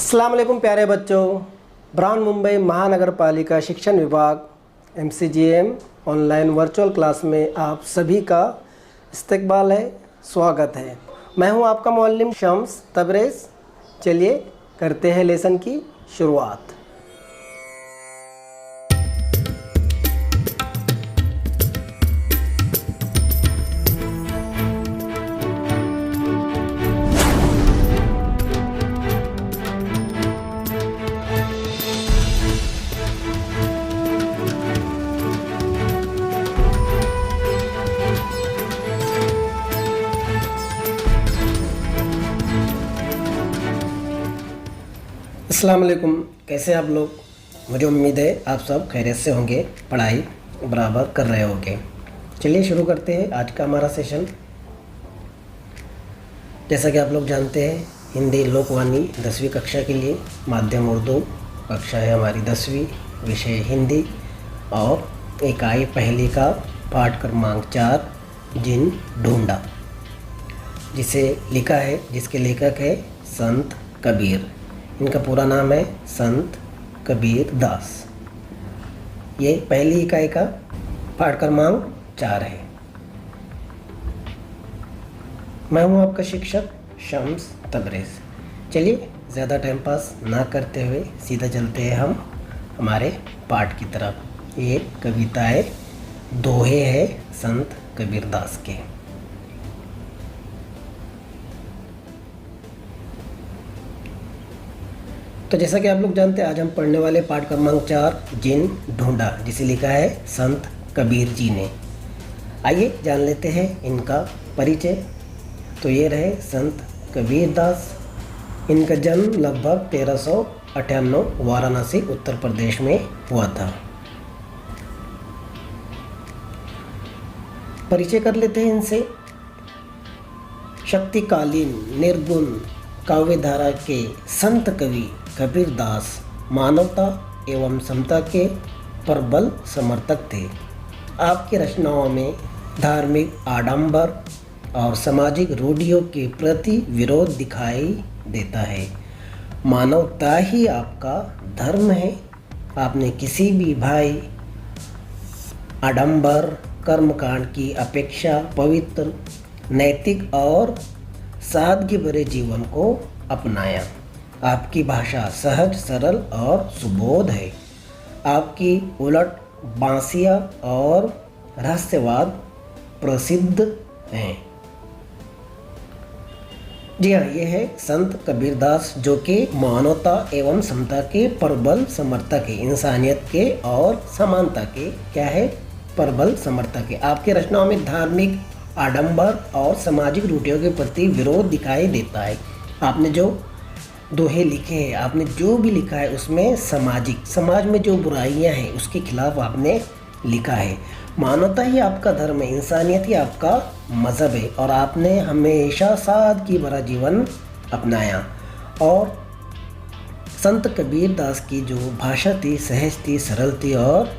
अस्सलाम वालेकुम प्यारे बच्चों। ब्राउन मुंबई महानगर पालिका शिक्षण विभाग MCGM ऑनलाइन वर्चुअल क्लास में आप सभी का इस्तकबाल है, स्वागत है। मैं हूं आपका मुअल्लिम शम्स तबरेज़। चलिए करते हैं लेसन की शुरुआत। अस्सलाम वालेकुम, कैसे आप लोग? मुझे उम्मीद है आप सब खैरियत से होंगे, पढ़ाई बराबर कर रहे होंगे। चलिए शुरू करते हैं आज का हमारा सेशन। जैसा कि आप लोग जानते हैं, हिंदी लोकवाणी 10वीं कक्षा के लिए माध्यम उर्दू कक्षा है हमारी 10वीं, विषय हिंदी, और इकाई पहली का पाठ क्रमांक 4 जिन ढूंढा, जिसे लिखा है, जिसके लेखक है संत कबीर। इनका पूरा नाम है संत कबीर दास। ये पहली इकाई का पाठ क्रमांक 4 है। मैं हूँ आपका शिक्षक शम्स तबरेज़। चलिए ज़्यादा टाइम पास ना करते हुए सीधा चलते हैं हम हमारे पाठ की तरफ। ये कविता है, दोहे है संत कबीर दास के। तो जैसा कि आप लोग जानते हैं, आज हम पढ़ने वाले पाठ क्रमांक 4 जिन ढूंढा, जिसे लिखा है संत कबीर जी ने। आइए जान लेते हैं इनका परिचय। तो ये रहे संत कबीर दास। इनका जन्म लगभग 1398 वाराणसी उत्तर प्रदेश में हुआ था। परिचय कर लेते हैं इनसे। शक्तिकालीन निर्गुण काव्यधारा के संत कवि कबीर दास मानवता एवं समता के प्रबल समर्थक थे। आपकी रचनाओं में धार्मिक आडंबर और सामाजिक रूढ़ियों के प्रति विरोध दिखाई देता है। मानवता ही आपका धर्म है। आपने किसी भी भाई आडंबर कर्मकांड की अपेक्षा पवित्र, नैतिक और सादगी भरे जीवन को अपनाया। आपकी भाषा सहज, सरल और सुबोध है। आपकी उलट बांसिया और रहस्यवाद प्रसिद्ध हैं। जी हाँ, ये है संत कबीर दास, जो कि मानवता एवं समता के प्रबल समर्थक है। इंसानियत के और समानता के क्या है? प्रबल समर्थक है। आपकी रचनाओं में धार्मिक आडंबर और सामाजिक रूढ़ियों के प्रति विरोध दिखाई देता है। आपने जो दोहे लिखे हैं, आपने जो भी लिखा है, उसमें समाज में जो बुराइयां हैं उसके खिलाफ आपने लिखा है। मानवता ही आपका धर्म है, इंसानियत ही आपका मज़हब है, और आपने हमेशा सादगी भरा जीवन अपनाया। और संत कबीर दास की जो भाषा थी, सहज थी, सरल थी और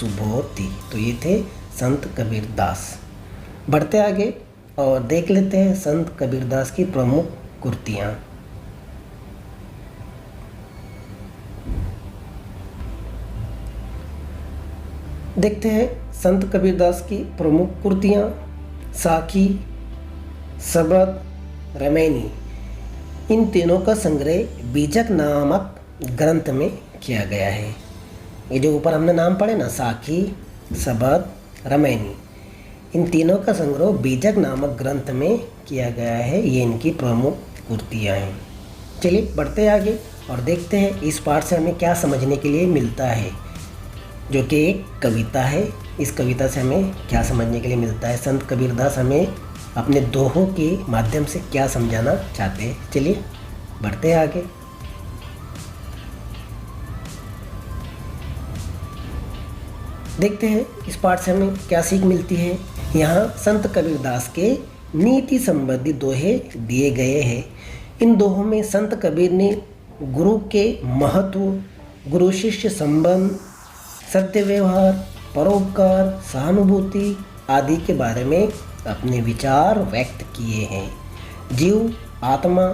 सुबोध थी। तो ये थे संत कबीर दास। बढ़ते आगे और देख लेते हैं संत कबीर दास की प्रमुख कृतियाँ। देखते हैं संत कबीर दास की प्रमुख कृतियाँ। साखी, सबद, रमैनी, इन तीनों का संग्रह बीजक नामक ग्रंथ में किया गया है। ये जो ऊपर हमने नाम पढ़े ना, साखी, सबद, रमैनी, इन तीनों का संग्रह बीजक नामक ग्रंथ में किया गया है। ये इनकी प्रमुख कृतियाँ हैं। चलिए बढ़ते आगे और देखते हैं इस पाठ से हमें क्या समझने के लिए मिलता है, जो कि एक कविता है। इस कविता से हमें क्या समझने के लिए मिलता है, संत कबीर दास हमें अपने दोहों के माध्यम से क्या समझाना चाहते हैं। चलिए बढ़ते हैं आगे। देखते हैं इस पाठ से हमें क्या सीख मिलती है। यहाँ संत कबीर दास के नीति संबंधी दोहे दिए गए हैं। इन दोहों में संत कबीर ने गुरु के महत्व, गुरु शिष्य संबंध, सत्य व्यवहार, परोपकार, सहानुभूति आदि के बारे में अपने विचार व्यक्त किए हैं। जीव, आत्मा,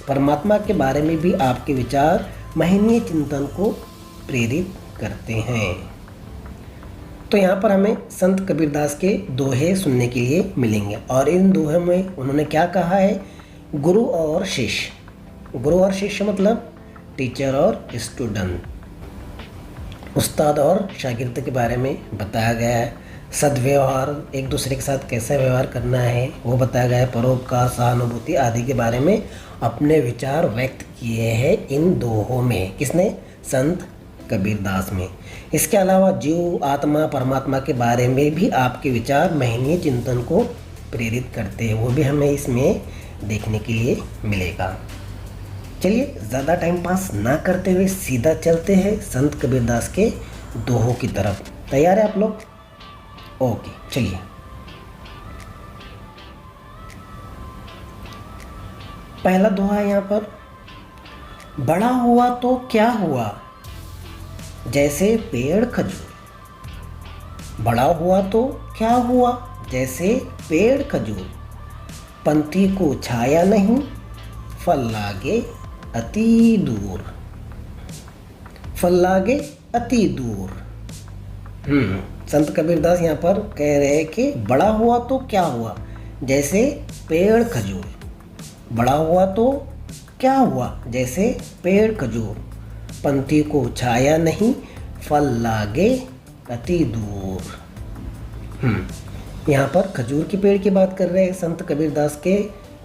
परमात्मा के बारे में भी आपके विचार महनीय चिंतन को प्रेरित करते हैं। तो यहाँ पर हमें संत कबीरदास के दोहे सुनने के लिए मिलेंगे और इन दोहे में उन्होंने क्या कहा है, गुरु और शिष्य। गुरु और शिष्य मतलब टीचर और स्टूडेंट, उस्ताद और शागिर्द के बारे में बताया गया है। सद्व्यवहार, एक दूसरे के साथ कैसे व्यवहार करना है वो बताया गया है। परोपकार, सहानुभूति आदि के बारे में अपने विचार व्यक्त किए हैं इन दोहों में। किसने? संत कबीरदास में। इसके अलावा जीव, आत्मा, परमात्मा के बारे में भी आपके विचार महनीय चिंतन को प्रेरित करते हैं, वो भी हमें इसमें देखने के लिए मिलेगा। चलिए ज़्यादा टाइम पास ना करते हुए सीधा चलते हैं संत कबीरदास के दोहों की तरफ। तैयार है आप लोग? ओके, चलिए। पहला दोहा है यहाँ पर, बड़ा हुआ तो क्या हुआ जैसे पेड़ खजूर। बड़ा हुआ तो क्या हुआ जैसे पेड़ खजूर, पंथी को छाया नहीं, फल लागे अति दूर। फल लागे अति दूर। संत कबीरदास यहाँ पर कह रहे हैं कि बड़ा हुआ तो क्या हुआ जैसे पेड़ खजूर। बड़ा हुआ तो क्या हुआ जैसे पेड़ खजूर, पंथी को छाया नहीं, फल लागे अति दूर। यहाँ पर खजूर के पेड़ की बात कर रहे हैं संत कबीरदास के।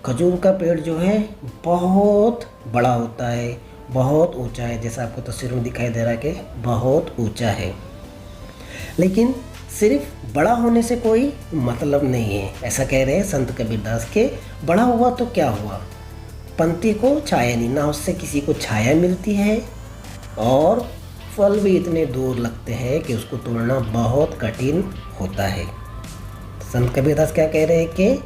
खजूर का पेड़ जो है बहुत बड़ा होता है, बहुत ऊंचा है, जैसा आपको तस्वीर में दिखाई दे रहा है कि बहुत ऊंचा है। लेकिन सिर्फ बड़ा होने से कोई मतलब नहीं है, ऐसा कह रहे हैं संत कबीरदास के। बड़ा हुआ तो क्या हुआ, पंथी को छाया नहीं, ना उससे किसी को छाया मिलती है और फल भी इतने दूर लगते हैं कि उसको तोड़ना बहुत कठिन होता है। संत कबीरदास क्या कह रहे हैं कि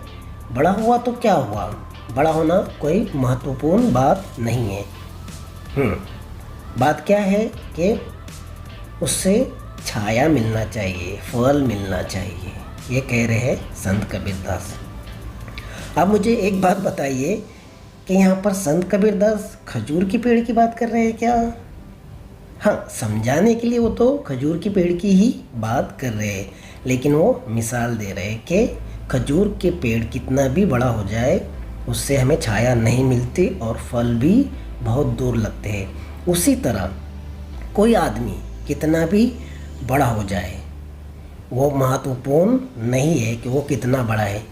बड़ा हुआ तो क्या हुआ, बड़ा होना कोई महत्वपूर्ण बात नहीं है। बात क्या है कि उससे छाया मिलना चाहिए, फल मिलना चाहिए, ये कह रहे हैं संत कबीरदास। अब मुझे एक बात बताइए कि यहाँ पर संत कबीरदास खजूर की पेड़ की बात कर रहे हैं क्या? हाँ, समझाने के लिए वो तो खजूर की पेड़ की ही बात कर रहे हैं, लेकिन वो मिसाल दे रहे हैं कि खजूर के पेड़ कितना भी बड़ा हो जाए उससे हमें छाया नहीं मिलती और फल भी बहुत दूर लगते हैं। उसी तरह कोई आदमी कितना भी बड़ा हो जाए वो महत्वपूर्ण नहीं है कि वो कितना बड़ा है।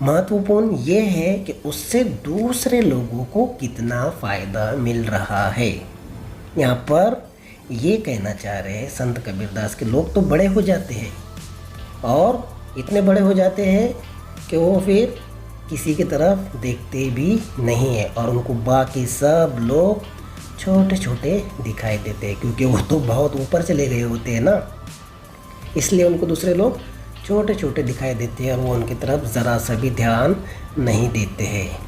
महत्वपूर्ण ये है कि उससे दूसरे लोगों को कितना फ़ायदा मिल रहा है। यहाँ पर ये कहना चाह रहे हैं संत कबीरदास के लोग तो बड़े हो जाते हैं और इतने बड़े हो जाते हैं कि वो फिर किसी की तरफ देखते भी नहीं है और उनको बाकी सब लोग छोटे छोटे दिखाई देते हैं, क्योंकि वो तो बहुत ऊपर चले गए होते हैं ना, इसलिए उनको दूसरे लोग छोटे छोटे दिखाई देते हैं और वो उनकी तरफ ज़रा सा भी ध्यान नहीं देते हैं।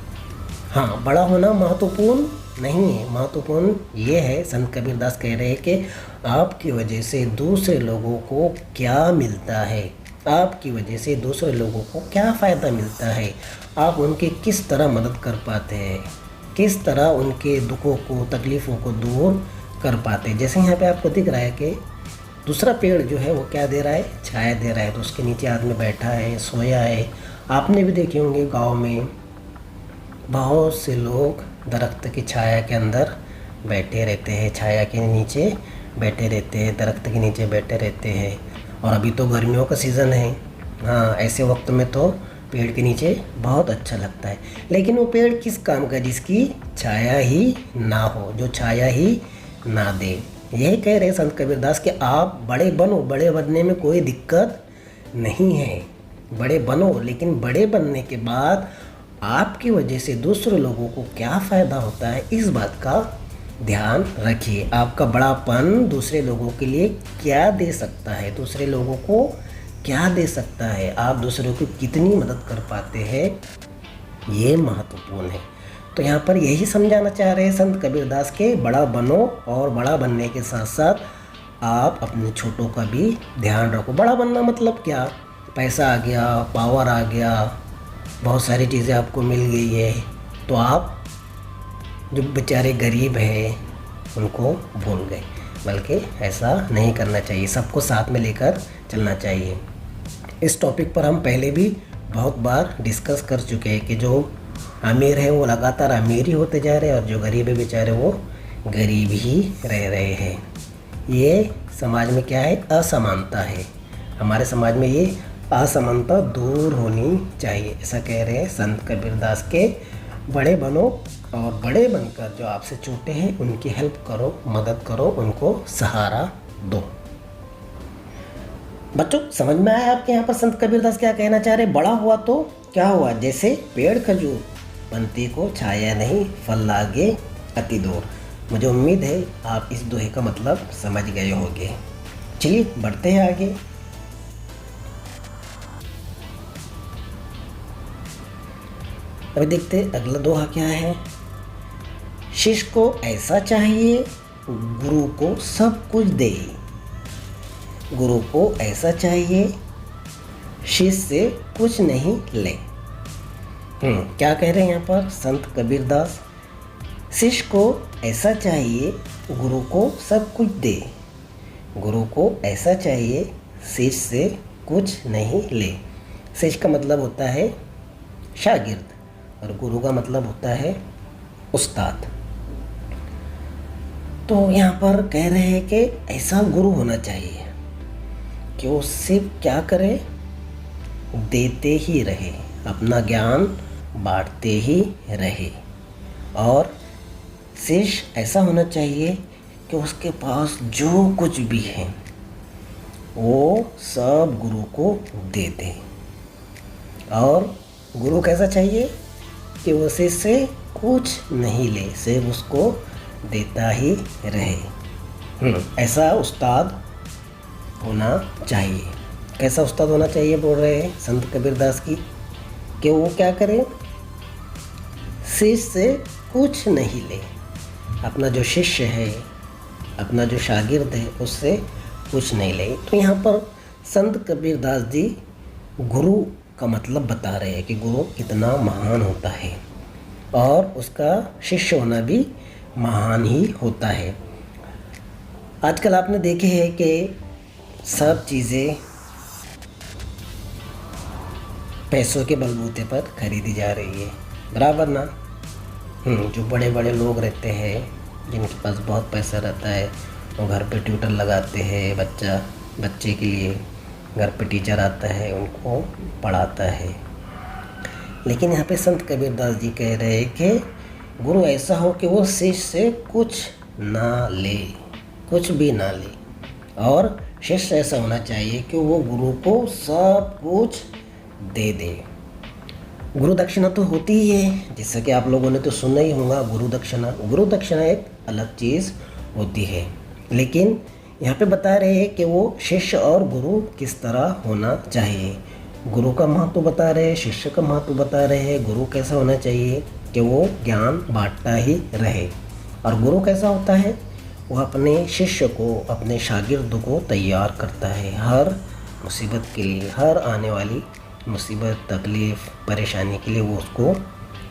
हाँ, बड़ा होना महत्वपूर्ण नहीं है, महत्वपूर्ण ये है, संत कबीरदास कह रहे हैं कि आपकी वजह से दूसरे लोगों को क्या मिलता है, आपकी वजह से दूसरे लोगों को क्या फ़ायदा मिलता है, आप उनकी किस तरह मदद कर पाते हैं, किस तरह उनके दुखों को, तकलीफ़ों को दूर कर पाते हैं। जैसे यहाँ पे आपको दिख रहा है कि दूसरा पेड़ जो है वो क्या दे रहा है, छाया दे रहा है, तो उसके नीचे आदमी बैठा है, सोया है। आपने भी देखे होंगे गाँव में बहुत से लोग दरख्त की छाया के अंदर बैठे रहते हैं, छाया के नीचे बैठे रहते हैं, दरख्त के नीचे बैठे रहते हैं। और अभी तो गर्मियों का सीज़न है, हाँ, ऐसे वक्त में तो पेड़ के नीचे बहुत अच्छा लगता है। लेकिन वो पेड़ किस काम का, जिसकी छाया ही ना हो, जो छाया ही ना दे। यही कह रहे संत कबीरदास कि आप बड़े बनो, बड़े बनने में कोई दिक्कत नहीं है, बड़े बनो, लेकिन बड़े बनने के बाद आपकी वजह से दूसरे लोगों को क्या फ़ायदा होता है, इस बात का ध्यान रखिए। आपका बड़ापन दूसरे लोगों के लिए क्या दे सकता है, दूसरे लोगों को क्या दे सकता है, आप दूसरों की कितनी मदद कर पाते हैं, ये महत्वपूर्ण है। तो यहाँ पर यही समझाना चाह रहे हैं संत कबीरदास के, बड़ा बनो और बड़ा बनने के साथ साथ आप अपने छोटों का भी ध्यान रखो। बड़ा बनना मतलब क्या, पैसा आ गया, पावर आ गया, बहुत सारी चीज़ें आपको मिल गई है, तो आप जो बेचारे गरीब हैं उनको भूल गए। बल्कि ऐसा नहीं करना चाहिए, सबको साथ में लेकर चलना चाहिए। इस टॉपिक पर हम पहले भी बहुत बार डिस्कस कर चुके हैं कि जो अमीर है वो लगातार अमीर ही होते जा रहे हैं और जो गरीब है बेचारे वो गरीब ही रह रहे हैं। ये समाज में क्या है, असमानता है। हमारे समाज में ये असमानता दूर होनी चाहिए, ऐसा कह रहे हैं संत कबीरदास के। बड़े बनो और बड़े बनकर जो आपसे छोटे हैं उनकी हेल्प करो, मदद करो, उनको सहारा दो। बच्चों समझ में आया आपके यहाँ पर संत कबीरदास क्या कहना चाह रहे? बड़ा हुआ तो क्या हुआ, जैसे पेड़ खजूर बनती को छाया नहीं, फल लागे अति दूर। मुझे उम्मीद है आप इस दोहे का मतलब समझ गए होंगे। चलिए बढ़ते हैं आगे। अभी देखते हैं अगला दोहा क्या है। शिष्य को ऐसा चाहिए गुरु को सब कुछ दे। गुरु को ऐसा चाहिए शिष्य से कुछ नहीं ले। क्या कह रहे हैं यहाँ पर संत कबीरदास? शिष्य को ऐसा चाहिए गुरु को सब कुछ दे। गुरु को ऐसा चाहिए शिष्य से कुछ नहीं ले। शिष्य का मतलब होता है शागिर्द और गुरु का मतलब होता है उस्ताद। तो यहाँ पर कह रहे हैं कि ऐसा गुरु होना चाहिए कि वो सिर्फ क्या करे, देते ही रहे, अपना ज्ञान बांटते ही रहे। और शिष्य ऐसा होना चाहिए कि उसके पास जो कुछ भी है वो सब गुरु को दे दे। और गुरु कैसा चाहिए कि वो शिष्य से कुछ नहीं ले, सिर्फ उसको देता ही रहे। ऐसा उस्ताद होना चाहिए। कैसा उस्ताद होना चाहिए बोल रहे हैं संत कबीरदास की कि वो क्या करे, शिष्य से कुछ नहीं ले। अपना जो शिष्य है, अपना जो शागिर्द है उससे कुछ नहीं ले। तो यहाँ पर संत कबीरदास जी गुरु का मतलब बता रहे हैं कि गुरु कितना महान होता है और उसका शिष्य होना भी महान ही होता है। आजकल आपने देखे हैं कि सब चीज़ें पैसों के बलबूते पर खरीदी जा रही है, बराबर ना। जो बड़े बड़े लोग रहते हैं जिनके पास बहुत पैसा रहता है वो घर पे ट्यूटर लगाते हैं, बच्चे के लिए घर पे टीचर आता है, उनको पढ़ाता है। लेकिन यहाँ पे संत कबीरदास जी कह रहे हैं कि गुरु ऐसा हो कि वो शिष्य से कुछ ना ले, कुछ भी ना ले। और शिष्य ऐसा होना चाहिए कि वो गुरु को सब कुछ दे दे। गुरु दक्षिणा तो होती ही है, जैसा कि आप लोगों ने तो सुना ही होगा गुरु दक्षिणा। गुरु दक्षिणा एक अलग चीज़ होती है, लेकिन यहाँ पे बता रहे हैं कि वो शिष्य और गुरु किस तरह होना चाहिए। गुरु का महत्व बता रहे हैं, शिष्य का महत्व बता रहे हैं। गुरु कैसा होना चाहिए कि वो ज्ञान बांटता ही रहे, और गुरु कैसा होता है, वो अपने शिष्य को, अपने शागिर्द को तैयार करता है हर मुसीबत के लिए। हर आने वाली मुसीबत, तकलीफ़, परेशानी के लिए वो उसको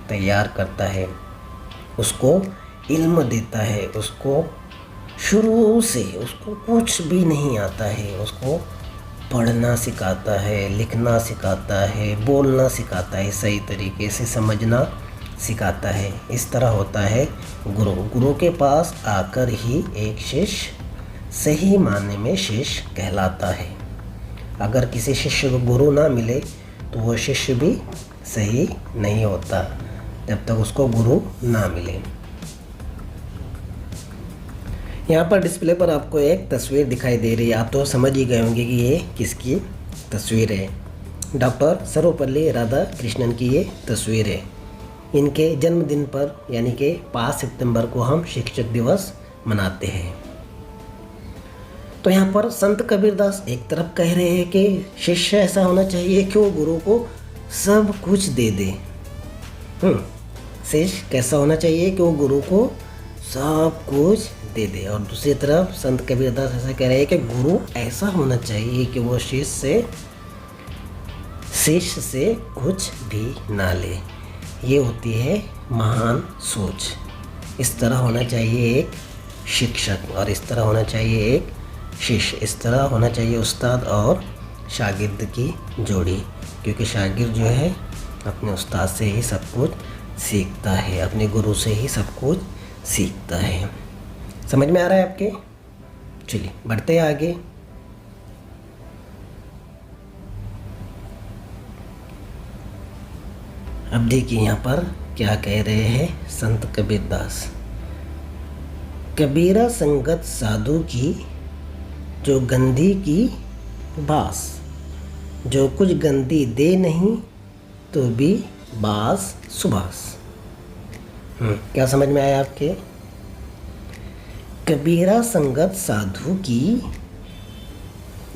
तैयार करता है, उसको इल्म देता है। उसको शुरू से उसको कुछ भी नहीं आता है, उसको पढ़ना सिखाता है, लिखना सिखाता है, बोलना सिखाता है, सही तरीके से समझना सिखाता है। इस तरह होता है गुरु। गुरु के पास आकर ही एक शिष्य सही मायने में शिष्य कहलाता है। अगर किसी शिष्य को गुरु ना मिले तो वह शिष्य भी सही नहीं होता जब तक उसको गुरु ना मिले। यहाँ पर डिस्प्ले पर आपको एक तस्वीर दिखाई दे रही है, आप तो समझ ही गए होंगे कि ये किसकी तस्वीर है। डॉक्टर सर्वपल्ली राधाकृष्णन की ये तस्वीर है। इनके जन्मदिन पर यानी कि 5 सितंबर को हम शिक्षक दिवस मनाते हैं। तो यहाँ पर संत कबीरदास एक तरफ कह रहे हैं कि शिष्य ऐसा होना चाहिए कि वो गुरु को सब कुछ दे दे। शिष्य कैसा होना चाहिए कि वो गुरु को सब कुछ दे दे। और दूसरी तरफ संत कबीरदास ऐसा कह रहे हैं कि गुरु ऐसा होना चाहिए कि वो शिष्य से कुछ भी ना ले। ये होती है महान सोच। इस तरह होना चाहिए एक शिक्षक और इस तरह होना चाहिए एक शिष्य, इस तरह होना चाहिए उस्ताद और शागिर्द की जोड़ी, क्योंकि शागिर्द जो है अपने उस्ताद से ही सब कुछ सीखता है, अपने गुरु से ही सब कुछ सीखता है। समझ में आ रहा है आपके? चलिए बढ़ते हैं आगे। अब देखिए यहाँ पर क्या कह रहे हैं संत कबीरदास। कबीरा संगत साधु की जो गंदी की बास, जो कुछ गंदी दे नहीं तो भी बास सुबास। क्या समझ में आया आपके? कबीरा संगत साधु की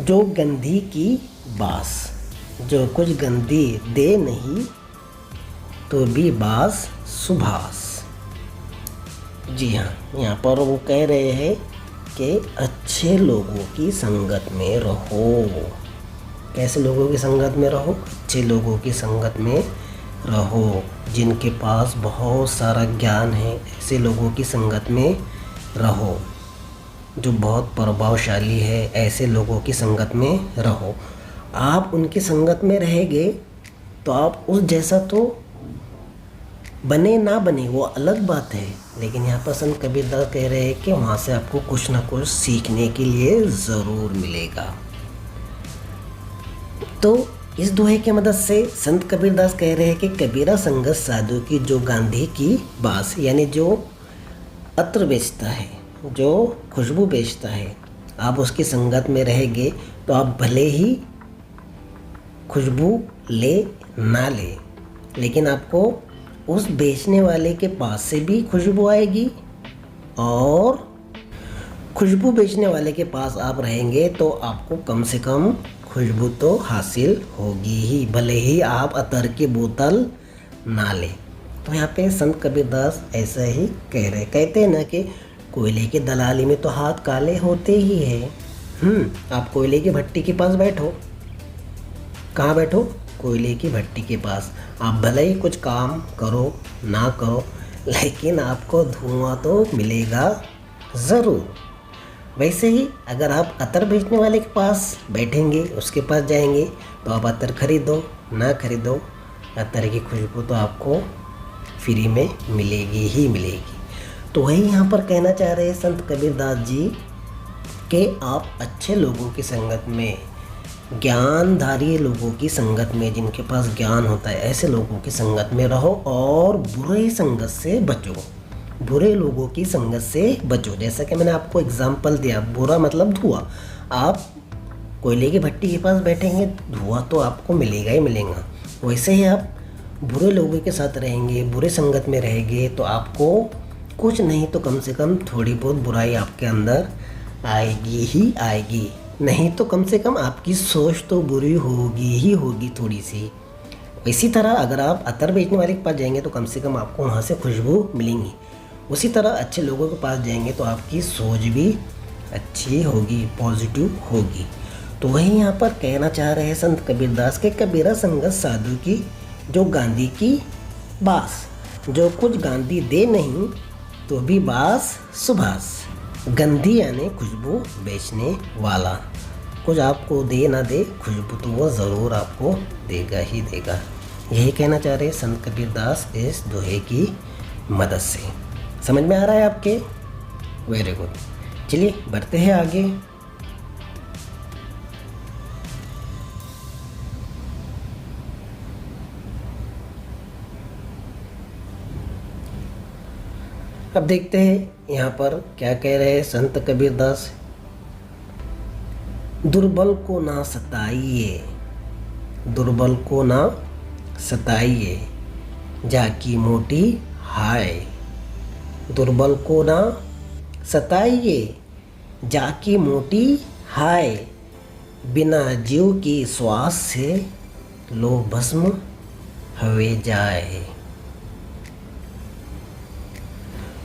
जो गंदी की बास, जो कुछ गंदी दे नहीं तो भी बास सुभास। जी हाँ, यहाँ पर वो कह रहे हैं कि अच्छे लोगों की संगत में रहो। कैसे लोगों की संगत में रहो? अच्छे लोगों की संगत में रहो, जिनके पास बहुत सारा ज्ञान है, ऐसे लोगों की संगत में रहो। जो बहुत प्रभावशाली है, ऐसे लोगों की संगत में रहो। आप उनकी संगत में रहेंगे तो आप उस जैसा तो बने ना बने वो अलग बात है, लेकिन यहाँ पर संत कबीरदास कह रहे हैं कि वहाँ से आपको कुछ ना कुछ सीखने के लिए ज़रूर मिलेगा। तो इस दोहे की मदद से संत कबीरदास कह रहे हैं कि कबीरा संगत साधु की जो गांधी की बास, यानी जो अत्र बेचता है, जो खुशबू बेचता है, आप उसकी संगत में रहेंगे तो आप भले ही खुशबू ले ना ले, लेकिन आपको उस बेचने वाले के पास से भी खुशबू आएगी, और खुशबू बेचने वाले के पास आप रहेंगे तो आपको कम से कम खुशबू तो हासिल होगी ही, भले ही आप अतर की बोतल ना लें। तो यहाँ पे संत कबीरदास ऐसा ही कहते हैं ना कि कोयले की दलाली में तो हाथ काले होते ही हैं। आप कोयले की भट्टी के पास बैठो, कहाँ बैठो? कोयले की भट्टी के पास। आप भले ही कुछ काम करो ना करो, लेकिन आपको धुआं तो मिलेगा ज़रूर। वैसे ही अगर आप अतर बेचने वाले के पास बैठेंगे, उसके पास जाएंगे, तो आप अतर खरीदो ना खरीदो, अतर की खुशबू तो आपको फ्री में मिलेगी ही मिलेगी। तो वही यहाँ पर कहना चाह रहे हैं संत कबीरदास जी कि आप अच्छे लोगों की संगत में, ज्ञानधारी लोगों की संगत में, जिनके पास ज्ञान होता है, ऐसे लोगों की संगत में रहो और बुरे संगत से बचो। बुरे लोगों की संगत से बचो। जैसा कि मैंने आपको एग्जाम्पल दिया, बुरा मतलब धुआं। आप कोयले की भट्टी के पास बैठेंगे, धुआं तो आपको मिलेगा ही मिलेगा। वैसे ही आप बुरे लोगों के साथ रहेंगे, बुरे संगत में रहेंगे, तो आपको कुछ नहीं तो कम से कम थोड़ी बहुत बुराई आपके अंदर आएगी ही आएगी। नहीं तो कम से कम आपकी सोच तो बुरी होगी ही होगी थोड़ी सी। इसी तरह अगर आप अतर बेचने वाले के पास जाएंगे तो कम से कम आपको वहाँ से खुशबू मिलेंगी। उसी तरह अच्छे लोगों के पास जाएंगे तो आपकी सोच भी अच्छी होगी, पॉजिटिव होगी। तो वही यहाँ पर कहना चाह रहे हैं संत कबीरदास के कबीरा संगत साधु की जो गांधी की बास, जो कुछ गांधी दे नहीं तो भी बास सुभाष। गंदी यानी खुशबू बेचने वाला, कुछ आपको दे ना दे खुशबू तो वो ज़रूर आपको देगा ही देगा। यही कहना चाह रहे हैं संत कबीरदास इस दोहे की मदद से। समझ में आ रहा है आपके? Very good. चलिए बढ़ते हैं आगे। अब देखते हैं यहाँ पर क्या कह रहे हैं संत कबीरदास। दुर्बल को ना सताइए, दुर्बल को ना सताइए, जाकी मोटी हाय। दुर्बल को ना सताइए, जाकी मोटी हाय। बिना जीव की श्वास से लो भस्म हवे जाए।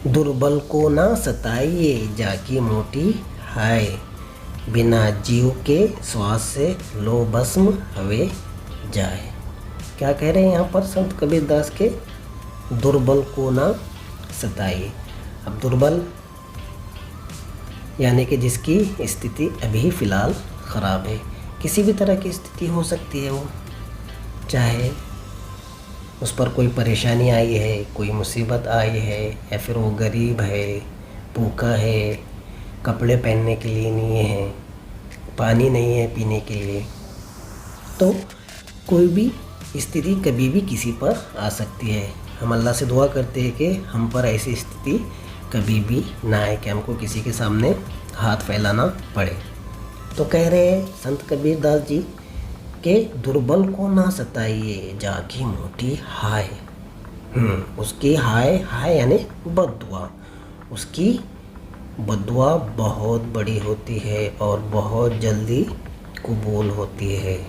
दुर्बल को ना सताइए, जाकी मोटी हाय। बिना जीव के श्वास से लो भस्म हवे जाए। क्या कह रहे हैं यहाँ पर संत कबीरदास के? दुर्बल को ना सताइए। अब दुर्बल यानी कि जिसकी स्थिति अभी फ़िलहाल ख़राब है। किसी भी तरह की स्थिति हो सकती है वो, चाहे उस पर कोई परेशानी आई है, कोई मुसीबत आई है, या फिर वो गरीब है, भूखा है, कपड़े पहनने के लिए नहीं है, पानी नहीं है पीने के लिए। तो कोई भी स्थिति कभी भी किसी पर आ सकती है। हम अल्लाह से दुआ करते हैं कि हम पर ऐसी स्थिति कभी भी ना आए कि हमको किसी के सामने हाथ फैलाना पड़े। तो कह रहे हैं संत कबीर दास जी कि दुर्बल को ना सताइए, जागी मोटी हाय। उसकी हाय यानी बद्दुआ, उसकी बद्दुआ बहुत बड़ी होती है और बहुत जल्दी कबूल होती है।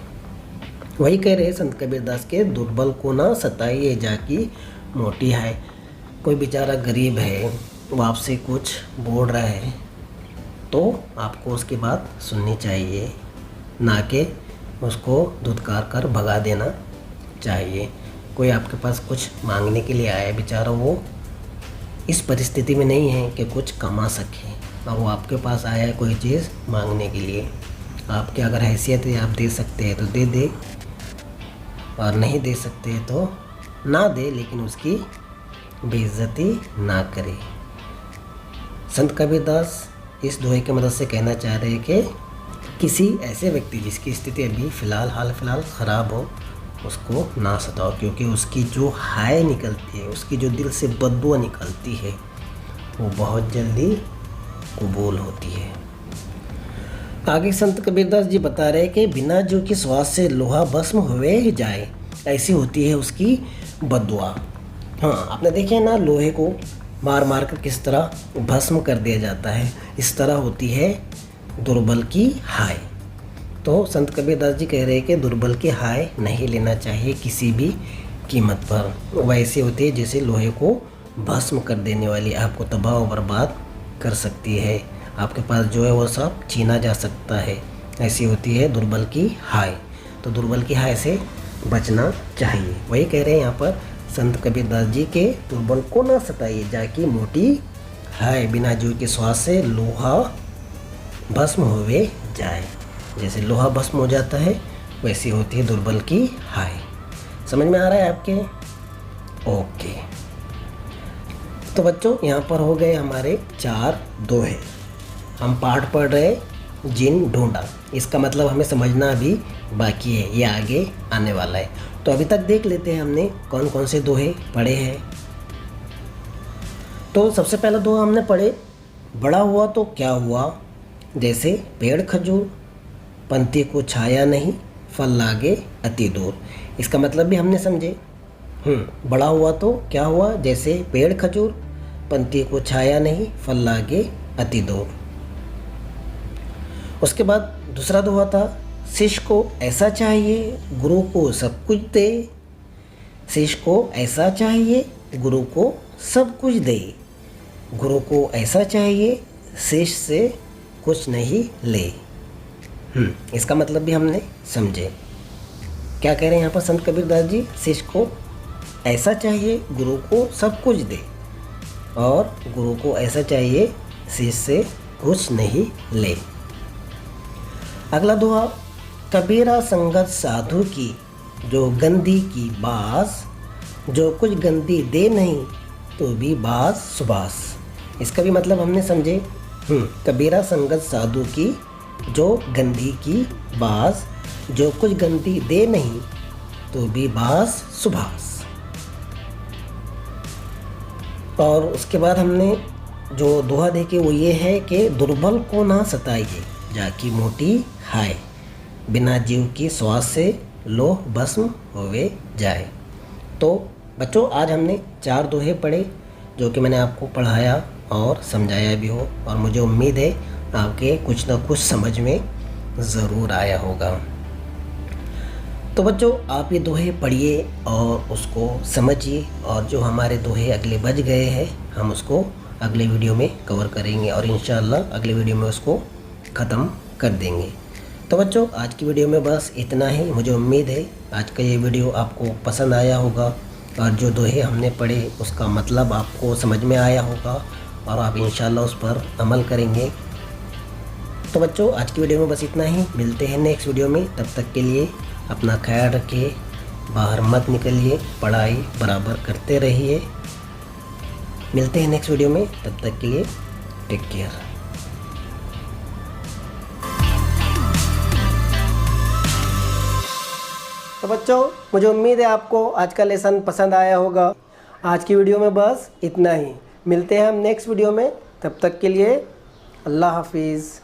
वही कह रहे हैं संत कबीरदास के, दुर्बल को ना सताइए, जाकी मोटी है। कोई बेचारा गरीब है, वो आपसे कुछ बोल रहा है तो आपको उसकी बात सुननी चाहिए, ना कि उसको धुतकार कर भगा देना चाहिए। कोई आपके पास कुछ मांगने के लिए आया, बेचारा वो इस परिस्थिति में नहीं है कि कुछ कमा सके, और वो आपके पास आया है कोई चीज़ मांगने के लिए। आपकी अगर हैसियत है, आप दे सकते हैं तो दे दे, और नहीं दे सकते तो ना दे, लेकिन उसकी बेइज्जती ना करे। संत कबीरदास इस दोहे की मदद से कहना चाह रहे हैं कि किसी ऐसे व्यक्ति जिसकी स्थिति अभी हाल फिलहाल ख़राब हो, उसको ना सताओ, क्योंकि उसकी जो हाय निकलती है, उसकी जो दिल से बद्दुआ निकलती है, वो बहुत जल्दी कबूल होती है। आगे संत कबीरदास जी बता रहे हैं कि बिना जू की श्वास से लोहा भस्म हुए जाए, ऐसी होती है उसकी बद्दुआ। हाँ, आपने देखे ना, लोहे को मार मार कर किस तरह भस्म कर दिया जाता है, इस तरह होती है दुर्बल की हाय। तो संत कबीरदास जी कह रहे हैं कि दुर्बल की हाय नहीं लेना चाहिए किसी भी कीमत पर। वैसे होती है जैसे लोहे को भस्म कर देने वाली, आपको तबाह और बर्बाद कर सकती है, आपके पास जो है वो सब छीना जा सकता है। ऐसी होती है दुर्बल की हाय। तो दुर्बल की हाय से बचना चाहिए। वही कह रहे हैं यहाँ पर संत कबीरदास जी के, दुर्बल को ना सताइए, जाकी मोटी हाय, बिना जू के श्वास से लोहा भस्म हुए जाए। जैसे लोहा भस्म हो जाता है, वैसी होती है दुर्बल की हाय। समझ में आ रहा है आपके? ओके। तो बच्चों, यहाँ पर हो गए हमारे 4 दोहे। हम पाठ पढ़ रहे जिन ढूंढा, इसका मतलब हमें समझना अभी बाकी है, ये आगे आने वाला है। तो अभी तक देख लेते हैं हमने कौन कौन से दोहे पढ़े हैं। तो सबसे पहला दोहा हमने पढ़े, बड़ा हुआ तो क्या हुआ, जैसे पेड़ खजूर, पंथी को छाया नहीं, फल लागे अति दूर। इसका मतलब भी हमने समझे। बड़ा हुआ तो क्या हुआ, जैसे पेड़ खजूर, पंथी को छाया नहीं, फल लागे अति दूर। उसके बाद दूसरा दोहा था, शिष्य को ऐसा चाहिए, गुरु को सब कुछ दे। शिष्य को ऐसा चाहिए, गुरु को सब कुछ दे। गुरु को ऐसा चाहिए, शिष्य से कुछ नहीं ले। इसका मतलब भी हमने समझे। क्या कह रहे हैं यहाँ पर संत कबीरदास जी, शिष्य को ऐसा चाहिए, गुरु को सब कुछ दे, और गुरु को ऐसा चाहिए, शिष्य से कुछ नहीं ले। अगला दोहा, कबीरा संगत साधु की, जो गंदी की बास, जो कुछ गंदी दे नहीं तो भी बास सुबास। इसका भी मतलब हमने समझे। कबीरा संगत साधु की, जो गंदी की बास, जो कुछ गंदी दे नहीं तो भी बास सुबास। और उसके बाद हमने जो दोहा देखे वो ये है कि दुर्बल को ना सताइए, जाकी मोटी हाय, बिना जीव की श्वास से लोह भस्म होवे जाए। तो बच्चों, आज हमने 4 दोहे पढ़े, जो कि मैंने आपको पढ़ाया और समझाया भी हो, और मुझे उम्मीद है आपके कुछ ना कुछ समझ में ज़रूर आया होगा। तो बच्चों, आप ये दोहे पढ़िए और उसको समझिए, और जो हमारे दोहे अगले बच गए हैं, हम उसको अगले वीडियो में कवर करेंगे, और इंशाअल्लाह अगले वीडियो में उसको ख़त्म कर देंगे। तो बच्चों, आज की वीडियो में बस इतना ही। मुझे उम्मीद है आज का ये वीडियो आपको पसंद आया होगा, और जो दोहे हमने पढ़े उसका मतलब आपको समझ में आया होगा, और आप इंशाल्लाह उस पर अमल करेंगे। तो बच्चों आज की वीडियो में बस इतना ही, मिलते हैं नेक्स्ट वीडियो में। तब तक के लिए अपना ख्याल रखिए, बाहर मत निकलिए, पढ़ाई बराबर करते रहिए। मिलते हैं नेक्स्ट वीडियो में, तब तक के लिए टेक केयर। तो बच्चों मुझे उम्मीद है आपको आज का लेसन पसंद आया होगा। आज की वीडियो में बस इतना ही, मिलते हैं हम नेक्स्ट वीडियो में। तब तक के लिए अल्लाह हाफिज़।